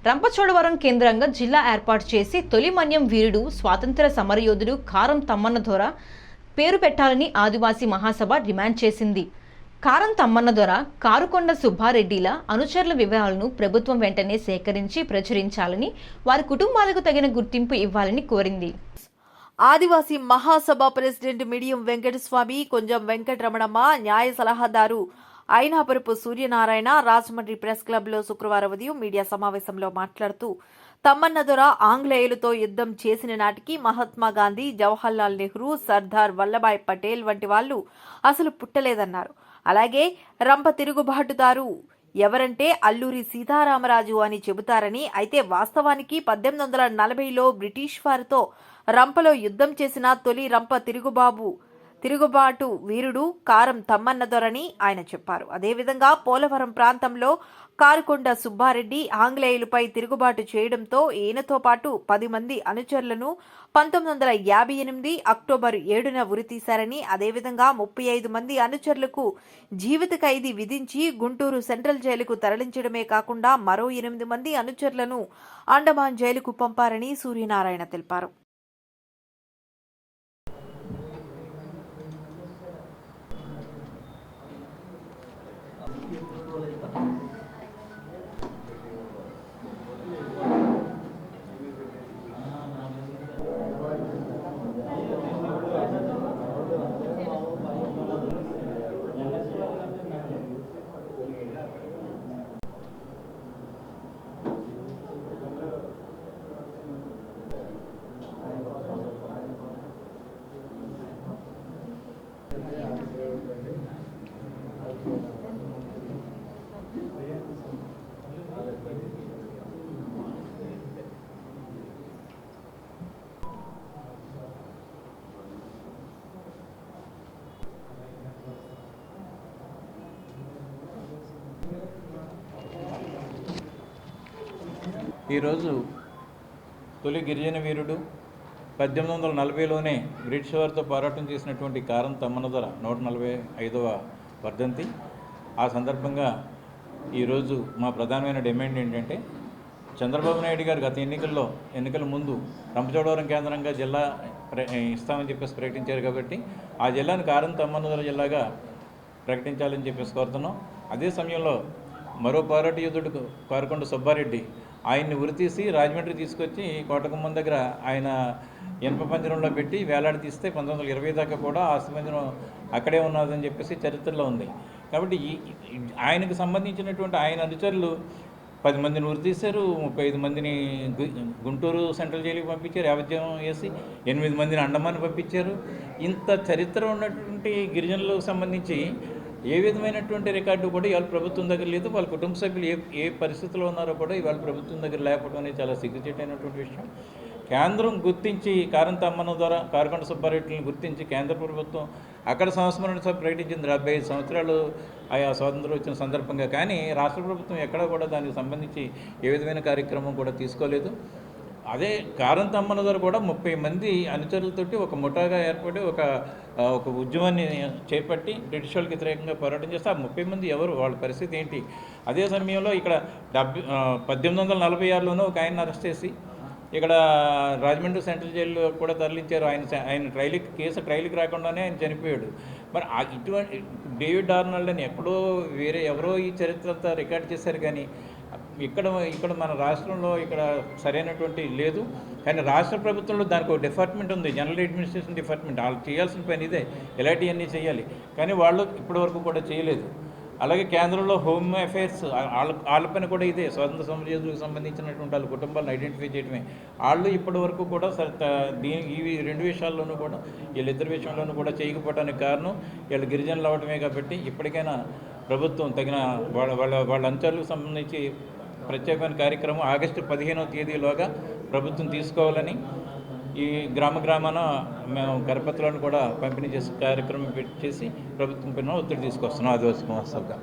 రంపచోడవరం కేంద్రంగా జిల్లా ఏర్పాటు చేసి తొలి మన్యం వీరుడు స్వాతంత్ర సమరయోధుడు కారం తమ్మన్న దొర పేరు పెట్టాలని ఆదివాసీ మహాసభ డిమాండ్ చేసింది. కారం తమ్మన్న దొర, కారుకొండ సుబ్బారెడ్డిల అనుచరుల వివరాలను ప్రభుత్వం వెంటనే సేకరించి ప్రచురించాలని, వారి కుటుంబాలకు తగిన గుర్తింపు ఇవ్వాలని కోరింది. ఆదివాసీ మహాసభ ప్రెసిడెంట్ మిడియం వెంకటస్వామి, కొంజం వెంకటరమణమ్మ, న్యాయ సలహాదారు అయినాపురపు సూర్యనారాయణ రాజమండ్రి ప్రెస్ క్లబ్లో శుక్రవారం ఉదయం మీడియా సమావేశంలో మాట్లాడుతూ, తమ్మన్న దొర ఆంగ్లేయులతో యుద్ధం చేసిన నాటికి మహాత్మా గాంధీ, జవహర్లాల్ నెహ్రూ, సర్దార్ వల్లభాయ్ పటేల్ వంటి వాళ్లు అసలు పుట్టలేదన్నారు. అలాగే రంప తిరుగుబాటుదారు ఎవరంటే అల్లూరి సీతారామరాజు అని చెబుతారని, అయితే వాస్తవానికి 1840లో బ్రిటిష్ వారితో రంపలో యుద్ధం చేసిన తొలి రంప తిరుగుబాటు వీరుడు కారం తమ్మన్న దొరని ఆయన చెప్పారు. అదేవిధంగా పోలవరం ప్రాంతంలో కారుకొండ సుబ్బారెడ్డి ఆంగ్లేయులపై తిరుగుబాటు చేయడంతో ఈయనతో పాటు 10 మంది అనుచరులను 1958 అక్టోబర్ 7న ఉరితీశారని, అదేవిధంగా 35 మంది అనుచరులకు జీవిత ఖైదీ విధించి గుంటూరు సెంట్రల్ జైలుకు తరలించడమే కాకుండా మరో 8 మంది అనుచరులను అండమాన్ జైలుకు పంపారని సూర్యనారాయణ తెలిపారు. ఈరోజు తొలి గిరిజన వీరుడు 1840లోనే బ్రిటిష్ వారితో పోరాటం చేసినటువంటి కారం తమ్మన్న దొర 145వ వర్ధంతి. ఆ సందర్భంగా ఈరోజు మా ప్రధానమైన డిమాండ్ ఏంటంటే, చంద్రబాబు నాయుడు గారు గత ఎన్నికల ముందు రంపచోడవరం కేంద్రంగా జిల్లా ఇస్తామని చెప్పేసి ప్రకటించారు కాబట్టి ఆ జిల్లాను కారం తమ్మన్న దొర జిల్లాగా ప్రకటించాలని చెప్పేసి కోరుతున్నాం. అదే సమయంలో మరో పోరాట యోధుడు కారుకొండ సుబ్బారెడ్డి ఆయన్ని ఉరితీసి రాజమండ్రి తీసుకొచ్చి కోటగుమ్మం దగ్గర ఆయన ఇనుప పంజరంలో పెట్టి వేలాడి తీస్తే 1920 దాకా కూడా ఆస్తిపంజరం అక్కడే ఉన్నదని చెప్పేసి చరిత్రలో ఉంది. కాబట్టి ఆయనకు సంబంధించినటువంటి ఆయన అనుచరులు 10 మందిని ఉరితీశారు, 35 మందిని గుంటూరు సెంట్రల్ జైలుకి పంపించారు, యావజ్యం వేసి 8 మందిని అండమాన్ పంపించారు. ఇంత చరిత్ర ఉన్నటువంటి గిరిజనులకు సంబంధించి ఏ విధమైనటువంటి రికార్డు కూడా ఇవాళ ప్రభుత్వం దగ్గర లేదు. వాళ్ళ కుటుంబ సభ్యులు ఏ పరిస్థితిలో ఉన్నారో కూడా ఇవాళ ప్రభుత్వం దగ్గర లేకపోవడం అనేది చాలా సిగ్గుచేటైనటువంటి విషయం. కేంద్రం గుర్తించి కారం తమ్మన్న ద్వారా కారుకొండ సుబ్బారెడ్డిని గుర్తించి కేంద్ర ప్రభుత్వం అక్కడ సంస్మరణ సభ ప్రకటించింది 75 సంవత్సరాలు ఆయా స్వాతంత్రం వచ్చిన సందర్భంగా. కానీ రాష్ట్ర ప్రభుత్వం ఎక్కడా కూడా దానికి సంబంధించి ఏ విధమైన కార్యక్రమం కూడా తీసుకోలేదు. అదే కారం తమ్మన్న ద్వారా కూడా 30 మంది అనుచరులతోటి ఒక ముఠాగా ఏర్పడి ఒక ఉద్యమాన్ని చేపట్టి బ్రిటిష్ వాళ్ళకి వ్యతిరేకంగా పోరాటం చేస్తే ఆ 30 మంది ఎవరు, వాళ్ళ పరిస్థితి ఏంటి? అదే సమయంలో ఇక్కడ 1846లోనూ ఒక ఆయన అరెస్ట్ చేసి ఇక్కడ రాజమండ్రి సెంట్రల్ జైల్లో కూడా తరలించారు. ఆయన ట్రైల్కి రాకుండానే ఆయన చనిపోయాడు. మరి ఇటువంటి డేవిడ్ ఆర్నాల్డ్ అని ఎవరో ఈ చరిత్ర అంతా రికార్డ్ చేశారు. కానీ ఇక్కడ మన రాష్ట్రంలో ఇక్కడ సరైనటువంటి లేదు. కానీ రాష్ట్ర ప్రభుత్వంలో దానికి ఒక డిపార్ట్మెంట్ ఉంది, జనరల్ అడ్మినిస్ట్రేషన్ డిపార్ట్మెంట్. వాళ్ళు చేయాల్సిన పని ఇదే, ఇలాంటివన్నీ చేయాలి. కానీ వాళ్ళు ఇప్పటివరకు కూడా చేయలేదు. అలాగే కేంద్రంలో హోమ్ అఫైర్స్ వాళ్ళ పని కూడా ఇదే, స్వాతంత్ర సమరయోధులకు సంబంధించినటువంటి వాళ్ళ కుటుంబాలను ఐడెంటిఫై చేయడమే. వాళ్ళు ఇప్పటి వరకు కూడా ఈ 2 విషయాల్లోనూ కూడా వీళ్ళిద్దరి విషయంలోనూ కూడా చేయకపోవడానికి కారణం వీళ్ళు గిరిజనులు అవ్వడమే. కాబట్టి ఇప్పటికైనా ప్రభుత్వం తగిన వాళ్ళ అంశాలకు సంబంధించి ప్రత్యేకమైన కార్యక్రమం ఆగస్టు 15వ తేదీలోగా ప్రభుత్వం తీసుకోవాలని, ఈ గ్రామాన మేము కరపత్రాలను కూడా పంపిణీ చేసే కార్యక్రమం చేసి ప్రభుత్వం పైన ఒత్తిడి తీసుకొస్తున్నాం ఆదివాసీ మహాసభగా.